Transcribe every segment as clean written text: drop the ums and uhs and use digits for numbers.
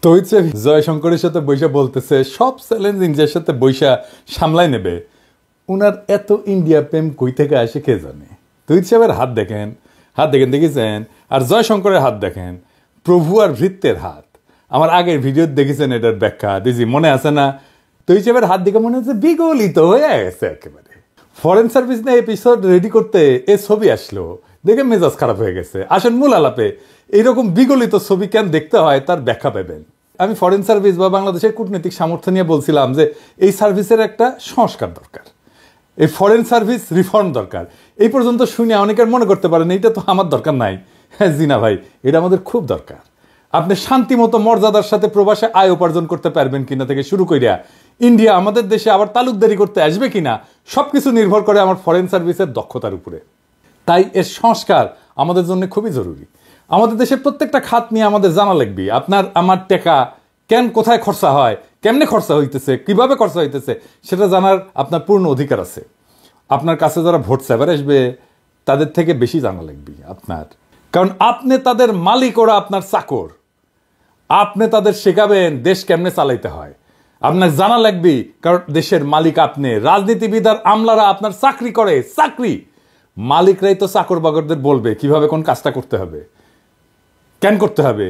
তো হচ্ছে জয়শঙ্করের সাথে বৈশা বলতেছে সব চ্যালেঞ্জিং যার সাথে বৈশা সামলাই নেবে। উনার এত ইন্ডিয়া প্রেম কই থেকে আসে কে জানে। তৈরি সাহেবের হাত দেখেন দেখেছেন, আর জয়শঙ্করের হাত দেখেন, প্রভু আর ভৃত্যের হাত। আমার আগের ভিডিও দেখেছেন এটার ব্যাখ্যা দিয়েছি, মনে আছে না? তৈরি সাহেবের হাত দেখে মনে হচ্ছে বিগলিত হয়ে গেছে একেবারে। ফরেন সার্ভিস নিয়ে এপিসোড রেডি করতে এ ছবি আসলো, দেখে মেজাজ খারাপ হয়ে গেছে। আসেন মূল আলাপে, এইরকম বিগলিত ছবি কেন দেখতে হয় তার ব্যাখ্যা পাবেন। আমি ফরেন সার্ভিস বা বাংলাদেশের কূটনৈতিক সামর্থ্য নিয়ে বলছিলাম যে এই সার্ভিসের একটা সংস্কার দরকার, এই ফরেন সার্ভিস রিফর্ম দরকার। এই পর্যন্ত শুনে অনেকের মনে করতে পারেন এইটা তো আমার দরকার নাই। হ্যাঁ জি না ভাই, এটা আমাদের খুব দরকার। আপনি শান্তিমতো মর্যাদার সাথে প্রবাসে আয় উপার্জন করতে পারবেন কিনা থেকে শুরু করিয়া ইন্ডিয়া আমাদের দেশে আবার তালুকদারি করতে আসবে কিনা সবকিছু নির্ভর করে আমার ফরেন সার্ভিসের দক্ষতার উপরে। তাই এর সংস্কার আমাদের জন্য খুবই জরুরি। আমাদের দেশের প্রত্যেকটা খাত নিয়ে আমাদের জানা লাগবে। আপনার আমার টাকা কেন কোথায় খরচা হয়, কেমনে খরচা হইতেছে, কিভাবে খরচা হইতেছে সেটা জানার আপনার পূর্ণ অধিকার আছে। আপনার কাছে যারা ভোট চাইবার আসবে তাদের থেকে বেশি জানা লাগবে আপনার, কারণ আপনি তাদের মালিক, ওরা আপনার চাকর। আপনি তাদের শেখাবেন দেশ কেমনে চালাইতে হয়, আপনার জানা লাগবে, কারণ দেশের মালিক আপনি। রাজনীতিবিদ আর আমলারা আপনার চাকরি করে, চাকরি। মালিকরাই তো চাকর বাকরদের বলবে কিভাবে কোন কাজটা করতে হবে, কেন করতে হবে,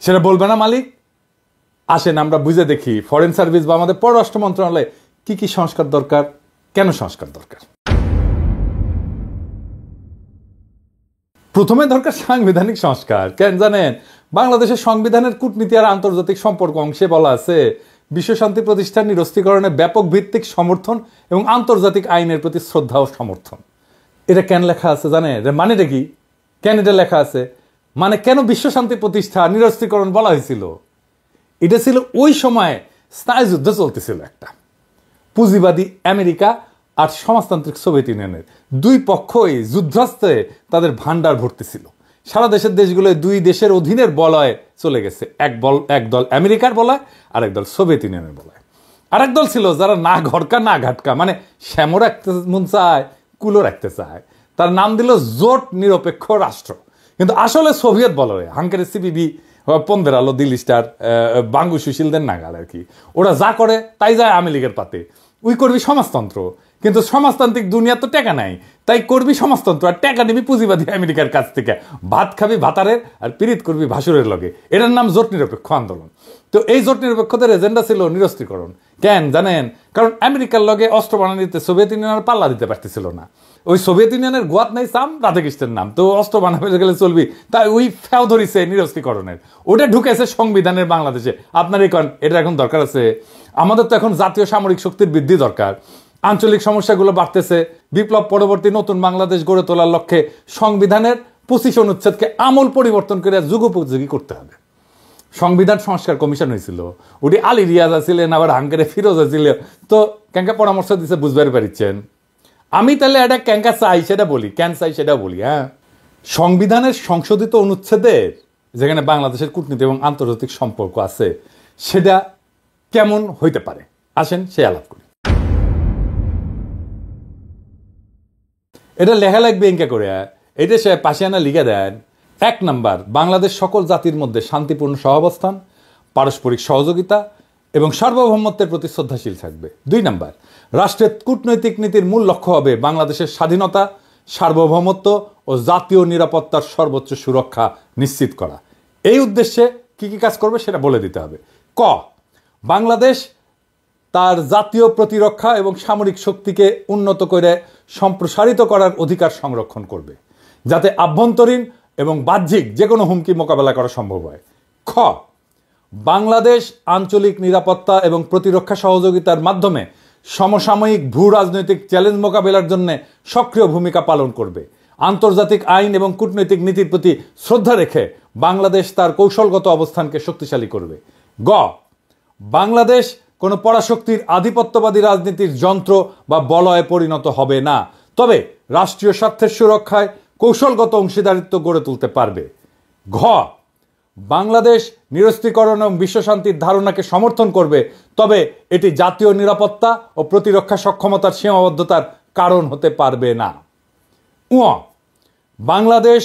সেটা বলবে না মালিক? আসেন আমরা বুঝে দেখি ফরেন সার্ভিস বা আমাদের পররাষ্ট্র মন্ত্রণালয়ে কি কি সংস্কার দরকার, কেন সংস্কার দরকার। প্রথমে দরকার সাংবিধানিক সংস্কার। কেন জানেন? বাংলাদেশের সংবিধানের কূটনীতি আর আন্তর্জাতিক সম্পর্ক অংশে বলা আছে বিশ্বশান্তি প্রতিষ্ঠান নিরস্ত্রীকরণের ব্যাপক ভিত্তিক সমর্থন এবং আন্তর্জাতিক আইনের প্রতি শ্রদ্ধা ও সমর্থন। এটা কেন লেখা আছে জানেন? মানেটা কি? কেন এটা লেখা আছে? মানে কেন বিশ্বশান্তি প্রতিষ্ঠা নিরস্ত্রীকরণ বলা হয়েছিল? এটা ছিল ওই সময় স্নায়ুযুদ্ধ চলতেছিল একটা। পুঁজিবাদী আমেরিকা আর সমাজতান্ত্রিক সোভিয়েত ইউনিয়নের দুই পক্ষই যুদ্ধাস্ত্রে তাদের ভান্ডার ভর্তি ছিল। সারা দেশের দেশগুলো দুই দেশের অধীনের বলয়ে চলে গেছে। এক দল আমেরিকার বলয়, আরেক দল সোভিয়েত ইউনিয়নের বলয়। আরেক দল ছিল যারা না ঘরকা না ঘাটকা, মানে শ্যামো রাখতে মন চায়, কুলো রাখতে চায়, তার নাম দিল জোট নিরপেক্ষ রাষ্ট্র। কিন্তু আসলে সোভিয়েত বলয়, হাঙ্গেরি সিপিবি, পন্দের আলো, দিল্লি স্টার, বাঙ্গু সুশীলদের নাগাল আর কি। ওরা যা করে তাই যায় আওয়ামী লীগের পাতে। ওই করবি সমাজতন্ত্র, কিন্তু সমাজতান্ত্রিক দুনিয়া তো টাকা নাই, তাই করবি সমাজতন্ত্র। আর টাকা নিবি পুঁজিবাদী আমেরিকার কাছ থেকে, ভাত খাবি ভাতারের আর পিরিত করবি ভাসুরের লগে। এটার নাম জোট নিরপেক্ষ আন্দোলন। তো এই জোট নিরপেক্ষদের এজেন্ডা ছিল নিরস্ত্রীকরণ। কেন জানেন? কারণ আমেরিকার লগে অস্ত্র বানানিতে সোভিয়েত ইউনিয়নের পাল্লা দিতে পারতেছিল না। ওই সোভিয়েত ইউনিয়নের গোয়াত নাই সাম রাধাকৃষ্ণের নাম, তো অস্ত্র বানাবে গেলে চলবি, তাই ওই ফেও ধরিছে নিরস্ত্রীকরণের। ওটা ঢুকেছে সংবিধানের বাংলাদেশে। আপনার এটা এখন দরকার আছে। আমাদের তো এখন জাতীয় সামরিক শক্তির বৃদ্ধি দরকার। আঞ্চলিক সমস্যাগুলো বাড়তেছে। বিপ্লব পরবর্তী নতুন বাংলাদেশ গড়ে তোলার লক্ষ্যে সংবিধানের 25 অনুচ্ছেদকে আমূল পরিবর্তন করে যুগোপযোগী করতে হবে। সংবিধান সংস্কার কমিশন হয়েছিল, ওটি আলী রিয়াজ ছিলেন, আবার হাঙ্গেরে ফিরোজ ছিল। তো ক্যাঙ্কা পরামর্শ দিচ্ছে, বুঝবার পারিচ্ছেন। আমি তাহলে এটা ক্যাঙ্কা চাই সেটা বলি, কেন চাই সেটা বলি। হ্যাঁ, সংবিধানের সংশোধিত অনুচ্ছেদের যেখানে বাংলাদেশের কূটনীতি এবং আন্তর্জাতিক সম্পর্ক আছে সেটা কেমন হইতে পারে, আসেন সে আলাপ করি। এটা লেখা লাগবে এঙ্কা করে, এটা সে পাশে আনা লিখে দেন। 1 নাম্বার, বাংলাদেশ সকল জাতির মধ্যে শান্তিপূর্ণ সহাবস্থান, পারস্পরিক সহযোগিতা এবং সার্বভৌমত্বের প্রতি শ্রদ্ধাশীল থাকবে। 2 নাম্বার, রাষ্ট্রের কূটনৈতিক নীতির মূল লক্ষ্য হবে বাংলাদেশের স্বাধীনতা, সার্বভৌমত্ব ও জাতীয় নিরাপত্তার সর্বোচ্চ সুরক্ষা নিশ্চিত করা। এই উদ্দেশ্যে কি কি কাজ করবে সেটা বলে দিতে হবে। ক, বাংলাদেশ তার জাতীয় প্রতিরক্ষা এবং সামরিক শক্তিকে উন্নত করে সম্প্রসারিত করার অধিকার সংরক্ষণ করবে, যাতে আভ্যন্তরীণ এবং বাহ্যিক যে কোনো হুমকি মোকাবেলা করা সম্ভব হয়। খ, বাংলাদেশ আঞ্চলিক নিরাপত্তা এবং প্রতিরক্ষা সহযোগিতার মাধ্যমে সমসাময়িক ভূ রাজনৈতিক চ্যালেঞ্জ মোকাবেলার জন্য সক্রিয় ভূমিকা পালন করবে। আন্তর্জাতিক আইন এবং কূটনৈতিক নীতির প্রতি শ্রদ্ধা রেখে বাংলাদেশ তার কৌশলগত অবস্থানকে শক্তিশালী করবে। গ, বাংলাদেশ কোনো পরাশক্তির আধিপত্যবাদী রাজনীতির যন্ত্র বা বলয়ে পরিণত হবে না, তবে রাষ্ট্রীয় স্বার্থের সুরক্ষায় কৌশলগত অংশীদারিত্ব গড়ে তুলতে পারবে। ঘ, বাংলাদেশ নিরস্ত্রীকরণ এবং বিশ্বশান্তির ধারণাকে সমর্থন করবে, তবে এটি জাতীয় নিরাপত্তা ও প্রতিরক্ষা সক্ষমতার সীমাবদ্ধতার কারণ হতে পারবে না। উ, বাংলাদেশ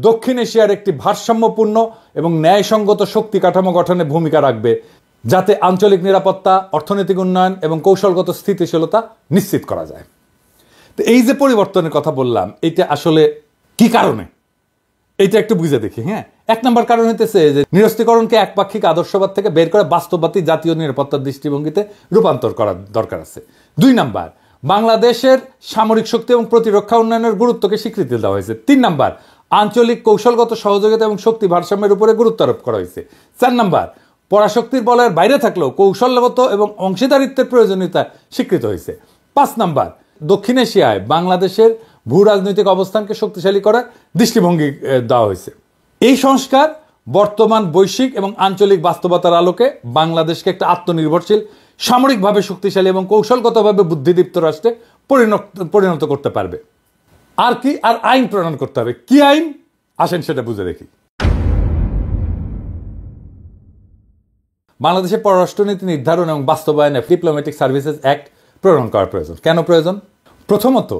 দক্ষিণ এশিয়ার একটি ভারসাম্যপূর্ণ এবং ন্যায়সঙ্গত শক্তি কাঠামো গঠনে ভূমিকা রাখবে, যাতে আঞ্চলিক নিরাপত্তা, অর্থনৈতিক উন্নয়ন এবং কৌশলগত স্থিতিশীলতা নিশ্চিত করা যায়। তো এই যে পরিবর্তনের কথা বললাম, এটা আসলে কি কারণে, এইটা একটু বুঝে দেখি। হ্যাঁ, 1 নম্বর কারণ হইতেছে যে নিরস্ত্রীকরণকে একপাক্ষিক আদর্শবাদ থেকে বের করে বাস্তববাদী জাতীয় নিরাপত্তার দৃষ্টিভঙ্গিতে রূপান্তর করার দরকার আছে। 2 নম্বর, বাংলাদেশের সামরিক শক্তি এবং প্রতিরক্ষা উন্নয়নের গুরুত্বকে স্বীকৃতি দেওয়া হয়েছে। 3 নম্বর, আঞ্চলিক কৌশলগত সহযোগিতা এবং শক্তি ভারসাম্যের উপরে গুরুত্ব আরোপ করা হয়েছে। 4 নম্বর, পরাশক্তির বলয়ের বাইরে থাকলেও কৌশলগত এবং অংশীদারিত্বের প্রয়োজনীয়তা স্বীকৃত হয়েছে। 5 নম্বর, দক্ষিণ এশিয়ায় বাংলাদেশের ভূ রাজনৈতিক অবস্থানকে শক্তিশালী করার দৃষ্টিভঙ্গি দেওয়া হয়েছে। এই সংস্কার বর্তমান বৈশ্বিক এবং আঞ্চলিক বাস্তবতার আলোকে বাংলাদেশকে একটা আত্মনির্ভরশীল, সামরিকভাবে শক্তিশালী এবং কৌশলগতভাবে বুদ্ধিদীপ্ত রাষ্ট্রে পরিণত করতে পারবে। আর কি, আর আইন প্রণয়ন করতে হবে। কি আইন, আসেন সেটা বুঝে দেখি। বাংলাদেশের পররাষ্ট্রনীতি নির্ধারণ এবং বাস্তবায়নে ডিপ্লোম্যাটিক সার্ভিসেস অ্যাক্ট প্রণয়ন করা প্রয়োজন। কেন প্রয়োজন? প্রথমত,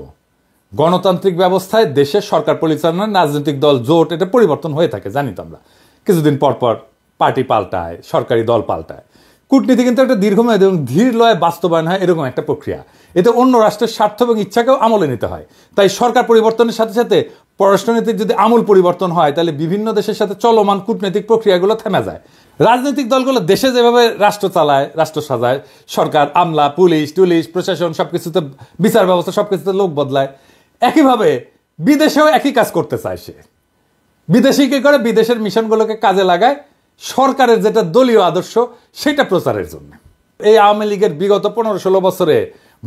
গণতান্ত্রিক ব্যবস্থায় দেশের সরকার পরিচালনার রাজনৈতিক দল, জোট, এটা পরিবর্তন হয়ে থাকে, জানি তো আমরা। কিছুদিন পর পর পার্টি পাল্টায়, সরকারি দল পাল্টায়। কূটনীতি কিন্তু একটা দীর্ঘমেয়াদী এবং ধীর লয়ে বাস্তবায়ন হয়, এরকম একটা প্রক্রিয়া। এতে অন্য রাষ্ট্রের স্বার্থ এবং ইচ্ছাকেও আমলে নিতে হয়। তাই সরকার পরিবর্তনের সাথে সাথে পররাষ্ট্রনীতির যদি আমূল পরিবর্তন হয়, তাহলে বিভিন্ন দেশের সাথে চলমান কূটনৈতিক প্রক্রিয়াগুলো থেমে যায়। রাজনৈতিক দলগুলো দেশে যেভাবে রাষ্ট্র চালায়, রাষ্ট্র সাজায়, সরকার, আমলা, পুলিশ টুলিশ, প্রশাসন, সবকিছুতে বিচার ব্যবস্থা, সবকিছুতে লোক বদলায়, একইভাবে বিদেশেও একই কাজ করতে চায় সে। বিদেশি কি করে, বিদেশের মিশনগুলোকে কাজে লাগায় সরকারের যেটা দলীয় আদর্শ সেটা প্রচারের জন্য। এই আওয়ামী লীগের বিগত 15-16 বছরে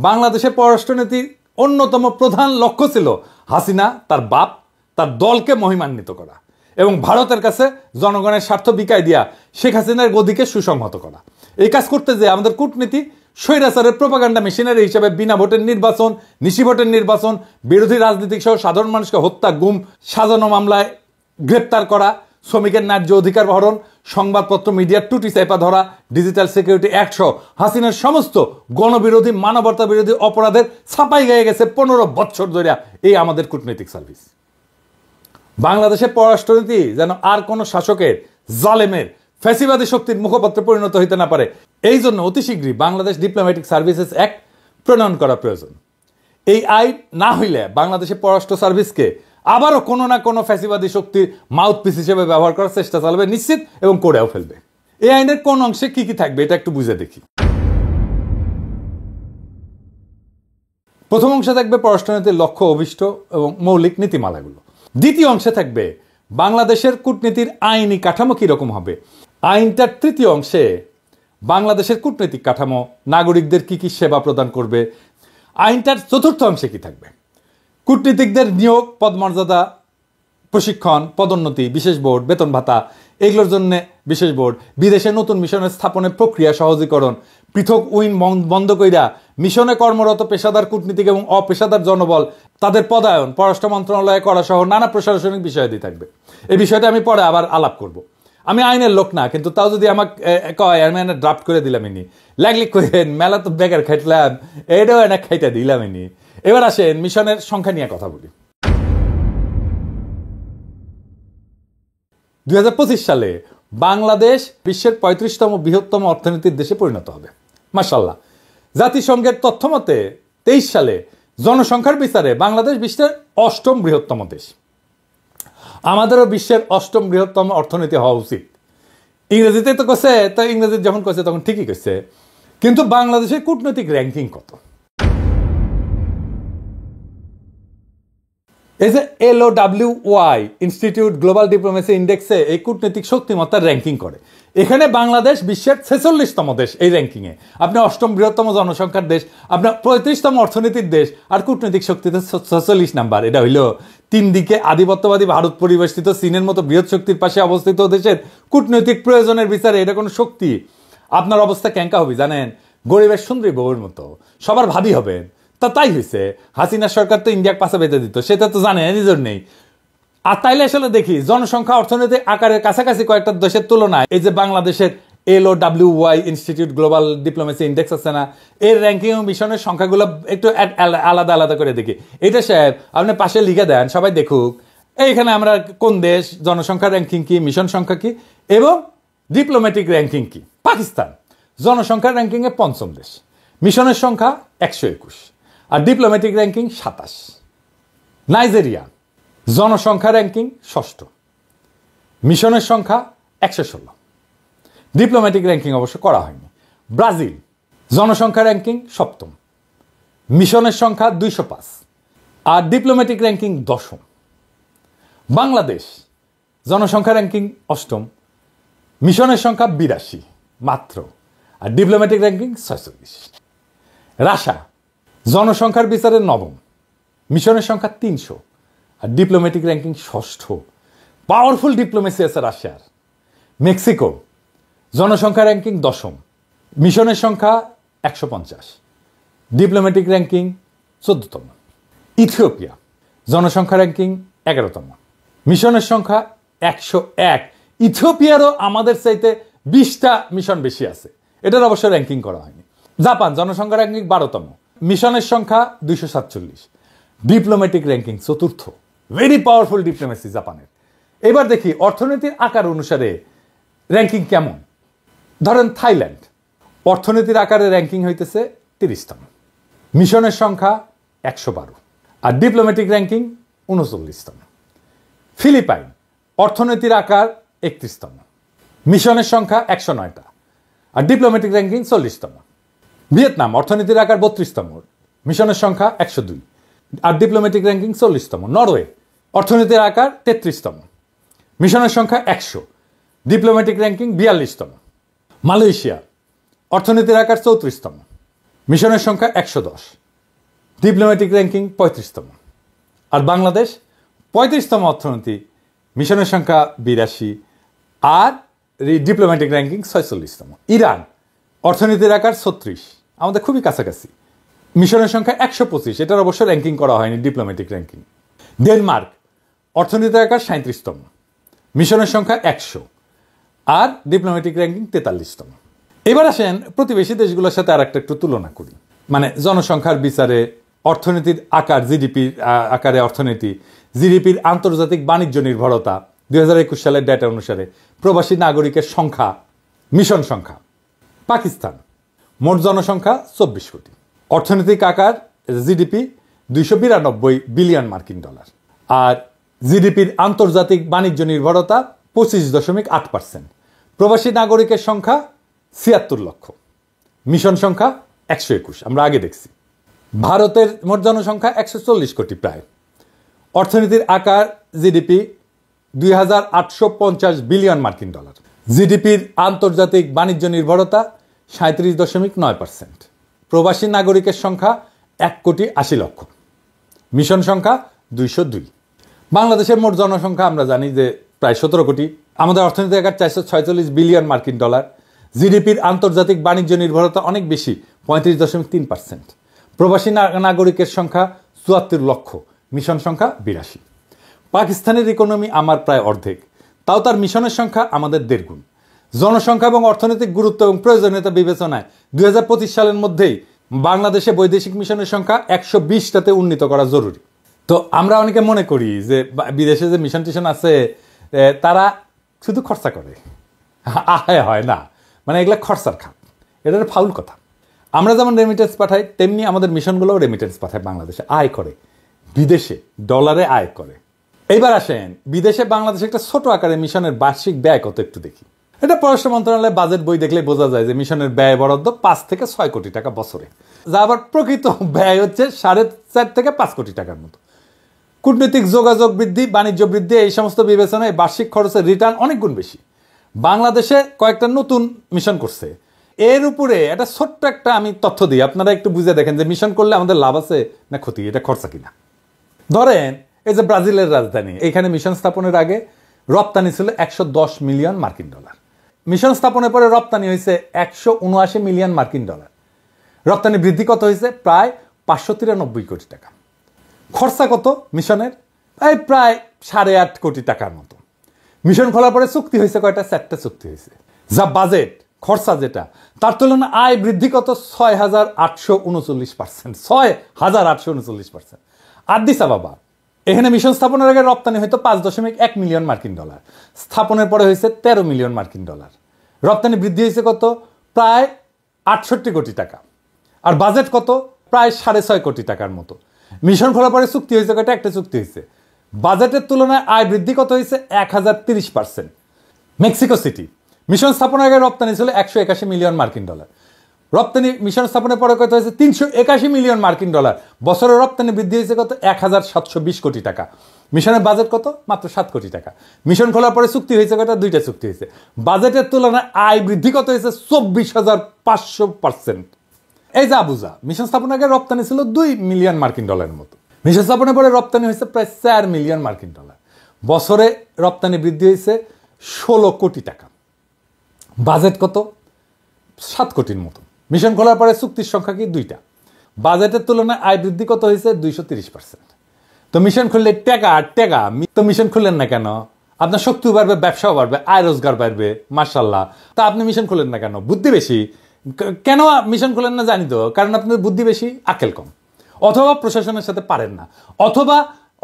বাংলাদেশের পররাষ্ট্রনীতির অন্যতম প্রধান লক্ষ্য ছিল হাসিনা, তার বাপ, তার দলকে মহিমান্বিত করা এবং ভারতের কাছে জনগণের স্বার্থ বিকায় দিয়া শেখ হাসিনার গদিকে সুসংহত করা। এই কাজ করতে যে আমাদের কূটনীতি স্বৈরাচারের প্রোপাগান্ডা মেশিনারি হিসেবে বিনা ভোটের নির্বাচন, নিশি ভোটের নির্বাচন, বিরোধী রাজনীতিক সহ সাধারণ মানুষকে হত্যা, গুম, সাজানো মামলায় গ্রেপ্তার করা, শ্রমিকের ন্যায্য অধিকার হরণ, সংবাদপত্র মিডিয়ার টুটি চাপা ধরা, ডিজিটাল সিকিউরিটি অ্যাক্ট সহ হাসিনার সমস্ত গণবিরোধী, মানবতা বিরোধী অপরাধের ছাপাই গিয়ে গেছে 15 বছর ধরে এই আমাদের কূটনৈতিক সার্ভিস। বাংলাদেশের পররাষ্ট্রনীতি যেন আর কোনো শাসকের, জালেমের, ফ্যাসিবাদী শক্তির মুখপাত্রে পরিণত হইতে না পারে, এই জন্য অতি শীঘ্রই বাংলাদেশ ডিপ্লোম্যাটিক সার্ভিসেস অ্যাক্ট প্রণয়ন করা প্রয়োজন। এই আইন না হইলে বাংলাদেশের পররাষ্ট্র সার্ভিসকে আবারও কোনো না কোনো ফ্যাসিবাদী শক্তির মাউথপিস হিসেবে ব্যবহার করার চেষ্টা চালাবে নিশ্চিত, এবং করেও ফেলবে। এই আইনের কোন অংশে কি কি থাকবে এটা একটু বুঝে দেখি। প্রথম অংশে থাকবে পররাষ্ট্রনীতির লক্ষ্য, অভিষ্ট এবং মৌলিক নীতিমালাগুলো। দ্বিতীয় অংশে থাকবে বাংলাদেশের কূটনীতির আইনি কাঠামো কিরকম হবে। আইনটার তৃতীয় অংশে বাংলাদেশের কূটনৈতিক কাঠামো, নাগরিকদের কি কি সেবা প্রদান করবে। আইনটার চতুর্থ অংশে কি থাকবে, কূটনীতিকদের নিয়োগ, পদমর্যাদা, প্রশিক্ষণ, পদোন্নতি, বিশেষ বোর্ড, বেতন ভাতা, এগুলোর জন্য বিশেষ বোর্ড, বিদেশে নতুন মিশনের স্থাপনের প্রক্রিয়া সহজীকরণ, পৃথক উইং বন্ধ কইরা মিশনে কর্মরত পেশাদার কূটনীতিক এবং অপেশাদার জনবল, তাদের পদায়ন পররাষ্ট্র মন্ত্রণালয়ে করা সহ নানা প্রশাসনিক বিষয়াদি থাকবে। এই বিষয়টা আমি পরে আবার আলাপ করব। আমি আইনের লোক না, কিন্তু তাও যদি আমাকে কয় আমি এনে ড্রাফট করে দিলাম, ইনি লাগলি কইেন মেলা তো বেকার খাইলাম, এটাও এনে খাইতে দিলাম ইনি। এবার আসেন মিশনের সংখ্যা নিয়ে কথা বলি। 2025 সালে বাংলাদেশ বিশ্বের 35তম বৃহত্তম অর্থনীতির দেশে পরিণত হবে, মাশাআল্লাহ। জাতিসংঘের তথ্য মতে 23 সালে জনসংখ্যার বিচারে বাংলাদেশ বিশ্বের 8ম বৃহত্তম দেশ। আমাদেরও বিশ্বের 8ম বৃহত্তম অর্থনীতি হওয়া উচিত। ইংরেজিতে তো কইছে, তো ইংরেজি যখন কইছে তখন ঠিকই কইছে, কিন্তু বাংলাদেশের কূটনৈতিক র্যাঙ্কিং কত? এই যে LOWY ইনস্টিটিউট গ্লোবাল ডিপ্লোমেসি ইন্ডেক্সে এই কূটনৈতিক শক্তিমত্তার র্যাঙ্কিং করে, এখানে বাংলাদেশ বিশ্বের 46তম দেশ এই র্যাঙ্কিংয়ে। আপনি 8ম বৃহত্তম জনসংখ্যার দেশ, আপনার 35তম অর্থনীতির দেশ, আর কূটনৈতিক শক্তিতে 46 নাম্বার। এটা হইল 3 দিকে আধিপত্যবাদী ভারত পরিবেষ্টিত চীনের মতো বৃহৎ শক্তির পাশে অবস্থিত দেশের কূটনৈতিক প্রয়োজনের বিচারে এটা কোনো শক্তি? আপনার অবস্থা ক্যাঙ্কা হবে জানেন? গরিবের সুন্দরী বউয়ের মতো, সবার ভাবি হবেন। তাই হয়েছে, হাসিনা সরকার তো ইন্ডিয়াকে পাশে বেঁধে দিত, সেটা তো জানে নিজের নেই। আর তাইলে আসলে দেখি জনসংখ্যা অর্থনৈতিক আকারের কাছাকাছি কয়েকটা দেশের তুলনায় এই যে বাংলাদেশের LOWY institute global diplomacy index আছে না, এর র্যাঙ্কিং ও মিশনের সংখ্যাগুলো একটু আলাদা আলাদা করে দেখি। এটা সাহেব আপনি পাশে লিখে দেন, সবাই দেখুক। এইখানে আমরা কোন দেশ, জনসংখ্যা র্যাঙ্কিং কি, মিশন সংখ্যা কি এবং ডিপ্লোম্যাটিক র্যাঙ্কিং কি। পাকিস্তান জনসংখ্যা র্যাঙ্কিংয়ে পঞ্চম দেশ, মিশনের সংখ্যা 121 আর ডিপ্লোম্যাটিক র্যাঙ্কিং 27। নাইজেরিয়া জনসংখ্যা র্যাঙ্কিং ষষ্ঠ, মিশনের সংখ্যা 116, ডিপ্লোম্যাটিক র্যাঙ্কিং অবশ্য করা হয়নি। ব্রাজিল জনসংখ্যা র্যাঙ্কিং সপ্তম, মিশনের সংখ্যা 205 আর ডিপ্লোম্যাটিক র্যাঙ্কিং দশম। বাংলাদেশ জনসংখ্যা র্যাঙ্কিং অষ্টম, মিশনের সংখ্যা 82 মাত্র আর ডিপ্লোম্যাটিক র্যাঙ্কিং 46। রাশিয়া জনসংখ্যার বিচারে নবম, মিশনের সংখ্যা 300 আর ডিপ্লোম্যাটিক র্যাঙ্কিং ষষ্ঠ। পাওয়ারফুল ডিপ্লোমেসি আছে রাশিয়ার। মেক্সিকো জনসংখ্যা র্যাঙ্কিং দশম, মিশনের সংখ্যা 150, ডিপ্লোম্যাটিক র্যাঙ্কিং 14তম। ইথিওপিয়া জনসংখ্যা র্যাঙ্কিং 11তম, মিশনের সংখ্যা 101। ইথিওপিয়ারও আমাদের চাইতে 20টা মিশন বেশি আছে, এটার অবশ্য র্যাঙ্কিং করা হয়নি। জাপান জনসংখ্যা র্যাঙ্কিং 12তম, মিশনের সংখ্যা 247, ডিপ্লোম্যাটিক র্যাঙ্কিং চতুর্থ। ভেরি পাওয়ারফুল ডিপ্লোমেসি জাপানের। এবার দেখি অর্থনীতির আকার অনুসারে র্যাঙ্কিং কেমন। ধরেন থাইল্যান্ড অর্থনীতির আকারে র্যাঙ্কিং হইতেছে 30তম, মিশনের সংখ্যা 112 আর ডিপ্লোম্যাটিক র্যাঙ্কিং 39তম। ফিলিপাইন অর্থনীতির আকার 31তম, মিশনের সংখ্যা 109টা আর ডিপ্লোম্যাটিক র্যাঙ্কিং 40তম। ভিয়েতনাম অর্থনীতির আকার 32তম, মিশনের সংখ্যা 102 আর ডিপ্লোম্যাটিক র্যাঙ্কিং 40তম। নরওয়ে অর্থনীতির আকার 33তম, মিশনের সংখ্যা 100, ডিপ্লোম্যাটিক র্যাঙ্কিং 42তম। মালয়েশিয়া অর্থনীতির আকার 34তম, মিশনের সংখ্যা 110, ডিপ্লোম্যাটিক র্যাঙ্কিং 35তম। আর বাংলাদেশ 35তম অর্থনীতি, মিশনের সংখ্যা 82 আর ডিপ্লোম্যাটিক র্যাঙ্কিং 46তম। ইরান অর্থনীতির আকার 36, আমাদের খুবই কাছাকাছি, মিশনের সংখ্যা 125, এটার অবশ্য র্যাঙ্কিং করা হয়নি ডিপ্লোম্যাটিক র্যাঙ্কিং। ডেনমার্ক অর্থনীতির আকার 37তম, মিশনের সংখ্যা 100 আর ডিপ্লোম্যাটিক র্যাঙ্কিং 43তম। এবার আসেন প্রতিবেশী দেশগুলোর সাথে আর একটু তুলনা করি, মানে জনসংখ্যার বিচারে অর্থনীতির আকার, জিডিপির আকারে অর্থনীতি, জিডিপির আন্তর্জাতিক বাণিজ্য নির্ভরতা 2021 সালের ডেটা অনুসারে, প্রবাসী নাগরিকের সংখ্যা, মিশন সংখ্যা। পাকিস্তান মোট জনসংখ্যা 24 কোটি, অর্থনৈতিক আকার জিডিপি 292 বিলিয়ন মার্কিন ডলার আর জিডিপির আন্তর্জাতিক বাণিজ্য নির্ভরতা 25.8%। প্রবাসী নাগরিকের সংখ্যা 76 লক্ষ, মিশন সংখ্যা 121, আমরা আগে দেখছি। ভারতের মোট জনসংখ্যা 140 কোটি প্রায়, অর্থনীতির আকার জিডিপি 2850 বিলিয়ন মার্কিন ডলার, জিডিপির আন্তর্জাতিক বাণিজ্য নির্ভরতা 37.9%। প্রবাসী নাগরিকের সংখ্যা 1,80 লক্ষ, মিশন সংখ্যা 202। বাংলাদেশের মোট জনসংখ্যা আমরা জানি যে প্রায় 17 কোটি, আমাদের অর্থনীতি আকার 446 বিলিয়ন মার্কিন ডলার, জিডিপির আন্তর্জাতিক বাণিজ্য নির্ভরতা অনেক বেশি 35.3%। প্রবাসী নাগরিকের সংখ্যা 74 লক্ষ, মিশন সংখ্যা 82। পাকিস্তানের ইকোনমি আমার প্রায় অর্ধেক, তাও তার মিশনের সংখ্যা আমাদের 1.5 গুণ। জনসংখ্যা এবং অর্থনৈতিক গুরুত্ব এবং প্রয়োজনীয়তা বিবেচনায় 2025 সালের মধ্যেই বাংলাদেশে বৈদেশিক মিশনের সংখ্যা 120টাতে উন্নীত করা জরুরি। তো আমরা অনেকে মনে করি যে বিদেশে যে মিশন টিশন আছে তারা শুধু খরচা করে, আয় হয় না, মানে এগুলা খরচার খাত, এটা ফাউল কথা। আমরা যেমন রেমিটেন্স পাঠাই তেমনি আমাদের মিশনগুলোও রেমিটেন্স পাঠায়, বাংলাদেশে আয় করে, বিদেশে ডলারে আয় করে। এইবার আসেন বিদেশে বাংলাদেশে একটা ছোট আকারে মিশনের বার্ষিক ব্যয় কত একটু দেখি। এটা পররাষ্ট্র মন্ত্রণালয়ের বাজেট বই দেখলে বোঝা যায় যে মিশনের ব্যয় বরাদ্দ 5 থেকে 6 কোটি টাকা বছরে, যা আবার প্রকৃত ব্যয় হচ্ছে 4.5 থেকে 5 কোটি টাকার মতো। কূটনৈতিক যোগাযোগ বৃদ্ধি, বাণিজ্য বৃদ্ধি, এই সমস্ত বিবেচনায় বার্ষিক খরচের রিটার্ন অনেক গুণ বেশি। বাংলাদেশে কয়েকটা নতুন মিশন করছে, এর উপরে একটা ছোট্ট একটা আমি তথ্য দিই, আপনারা একটু বুঝে দেখেন যে মিশন করলে আমাদের লাভ আছে না ক্ষতি, এটা খরচা কিনা। ধরেন এই যে ব্রাজিলের রাজধানী, এখানে মিশন স্থাপনের আগে রপ্তানি ছিল 110 মিলিয়ন মার্কিন ডলার, মিশন স্থাপনের পরে রপ্তানি হয়েছে 179 মিলিয়ন মার্কিন ডলার, রপ্তানি বৃদ্ধি কত হয়েছে প্রায় 593 কোটি টাকা। খরচা কত মিশনের? প্রায় 8.5 কোটি টাকার মতো। মিশন খোলার পরে চুক্তি হয়েছে কয়টা? 4টা চুক্তি হয়েছে। যা বাজেট খরচা যেটা, তার তুলনায় আয় বৃদ্ধি কত? 6,839%, 6,839%। আদিস আবাবা এখানে মিশন স্থাপনের আগে রপ্তানি হয়তো 5.1 মিলিয়ন মার্কিন ডলার, স্থাপনের পরে হয়েছে 13 মিলিয়ন মার্কিন ডলার। রপ্তানি বৃদ্ধি হয়েছে কত? প্রায় 68 কোটি টাকা। আর বাজেট কত? প্রায় 6.5 কোটি টাকার মতো। মিশন খোলার পরে চুক্তি হয়েছে কয়টা? একটা চুক্তি হয়েছে। বাজেটের তুলনায় আয় বৃদ্ধি কত হয়েছে? 1030%। মেক্সিকো সিটি মিশন স্থাপনের আগে রপ্তানি ছিল 181 মিলিয়ন মার্কিন ডলার। রপ্তানি মিশন স্থাপনের পরে কত হয়েছে? 381 মিলিয়ন মার্কিন ডলার। বছরের রপ্তানি বৃদ্ধি হয়েছে কত? 1720 কোটি টাকা। মিশনের বাজেট কত? মাত্র 7 কোটি টাকা। মিশন খোলার পরে চুক্তি হয়েছে কয়টা? 2টা চুক্তি হয়েছে। বাজেটের তুলনায় আয় বৃদ্ধি কত হয়েছে? 24,500%। এই যা বুঝা, মিশন স্থাপনের আগে রপ্তানি ছিল 2 মিলিয়ন মার্কিন ডলারের মতো। মিশন স্থাপনের পরে রপ্তানি হয়েছে প্রায় 4 মিলিয়ন মার্কিন ডলার। বছরে রপ্তানি বৃদ্ধি হয়েছে 16 কোটি টাকা। বাজেট কত? 7 কোটির মতো। মিশন খোলার পরে চুক্তির সংখ্যা কি? 2টা। বাজেটের তুলনায় আয় বৃদ্ধি কত হয়েছে? 230%। তো মিশন খুললে টাকা টাকা, তো মিশন খুললেন না কেন? আপনার শক্তিও বাড়বে, ব্যবসাও বাড়বে, আয় রোজগার বাড়বে, মাশাল্লাহ। তা আপনি মিশন খুলেন না কেন? বুদ্ধি বেশি। কেন মিশন খুলেন না জানি তো, কারণ আপনাদের বুদ্ধি বেশি, আকেল কম, অথবা প্রশাসনের সাথে পারেন না, অথবা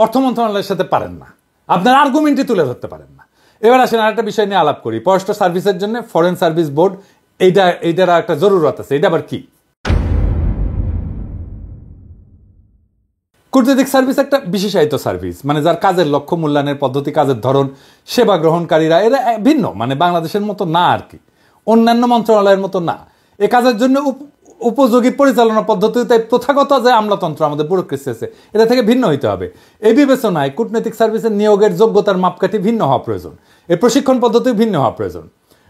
অর্থ মন্ত্রণালয়ের সাথে পারেন না, আপনার আর্গুমেন্টই তুলে ধরতে পারেন না। এবার আসেন আরেকটা বিষয় নিয়ে আলাপ করি। পররাষ্ট্র সার্ভিসের জন্য ফরেন সার্ভিস বোর্ড, এইটার একটা জরুরত আছে। এটা আবার কি? কূটনৈতিক সার্ভিস একটা বিশেষায়িত সার্ভিস, মানে যার কাজের লক্ষ্য, মূল্যায়নের পদ্ধতি, কাজের ধরন, সেবা গ্রহণকারীরা এরা ভিন্ন, মানে বাংলাদেশের মতো না আর কি, অন্যান্য মন্ত্রণালয়ের মতো না। এ কাজের জন্য উপযোগী পরিচালনা পদ্ধতি, তাই প্রথাগত যে আমলাতন্ত্র আমাদের ব্যুরোক্রেসি আছে, এটা থেকে ভিন্ন হইতে হবে। এই বিবেচনায় কূটনৈতিক সার্ভিসের নিয়োগের যোগ্যতার মাপকাঠি ভিন্ন হওয়া প্রয়োজন, এর প্রশিক্ষণ পদ্ধতি ভিন্ন হওয়া প্রয়োজন।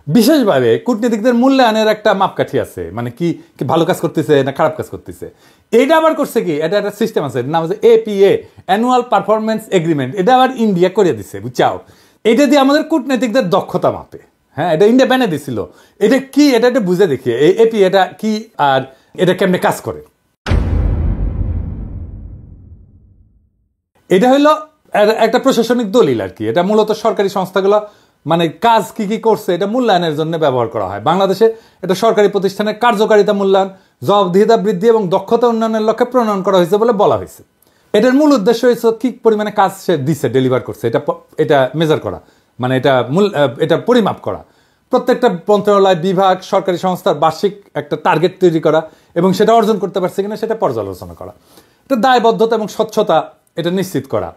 বিশেষভাবে কূটনীতিকদের মূল্যায়নের একটা মাপকাঠি আছে, মানে কি ভালো কাজ করতেছে না খারাপ কাজ করতেছে। এইটা আবার করছে কি, এটা একটা সিস্টেম আছে, নাম হচ্ছে APA, অ্যানুয়াল পারফরমেন্স এগ্রিমেন্ট। এটা আবার ইন্ডিয়া করে দিছে, বুঝছাও। এটা দিয়ে আমাদের কূটনীতিকদের দক্ষতা মাপে। হ্যাঁ, এটা ইন্ডিয়া ব্যানে দিছিল। এটা কি, এটা একটা বুঝে দেখি এই APA এটা কি আর এটা কেমনে কাজ করে। এটা হইলো একটা প্রশাসনিক দলিল আর কি। এটা মূলত সরকারি সংস্থাগুলো মানে কাজ কি কি করছে এটা মূল্যায়নের জন্য ব্যবহার করা হয়। বাংলাদেশে এটা সরকারি প্রতিষ্ঠানের কার্যকারিতা মূল্যায়ন, জবাবদিহিতা বৃদ্ধি এবং দক্ষতা উন্নয়নের লক্ষ্যে প্রণয়ন করা হয়েছে বলে বলা হয়েছে। এটার মূল উদ্দেশ্য হয়েছে কি পরিমাণে কাজ সে দিচ্ছে, ডেলিভার করছে, এটা মেজার করা, মানে এটা পরিমাপ করা। প্রত্যেকটা মন্ত্রণালয়, বিভাগ, সরকারি সংস্থার বার্ষিক একটা টার্গেট তৈরি করা এবং সেটা অর্জন করতে পারছে কিনা সেটা পর্যালোচনা করা। এটা দায়বদ্ধতা এবং স্বচ্ছতা এটা নিশ্চিত করা,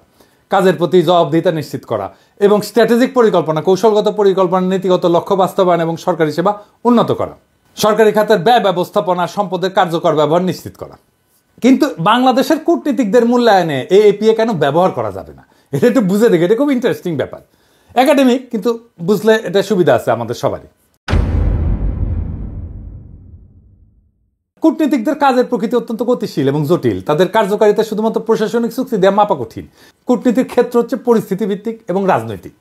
কাজের প্রতি জবাবদিহিতা নিশ্চিত করা এবং স্ট্র্যাটেজিক পরিকল্পনা, কৌশলগত পরিকল্পনা, নীতিগত লক্ষ্য বাস্তবায়ন এবং সরকারি সেবা উন্নত করা, সরকারি খাতের ব্যয় ব্যবস্থাপনা, সম্পদের কার্যকর ব্যবহার নিশ্চিত করা। কিন্তু বাংলাদেশের কূটনীতিকদের মূল্যায়নে এই APA কেন ব্যবহার করা যাবে না, এটা একটু বুঝে দেখে। এটা খুব ইন্টারেস্টিং ব্যাপার, একাডেমিক, কিন্তু বুঝলে এটা সুবিধা আছে আমাদের সবারই। কূটনীতিকদের কাজের প্রকৃতি অত্যন্ত গতিশীল এবং জটিল। তাদের কার্যকারিতা শুধুমাত্র প্রশাসনিক চুক্তি দেওয়া মাপা কঠিন। কূটনীতির ক্ষেত্র হচ্ছে পরিস্থিতি ভিত্তিক এবং রাজনৈতিক।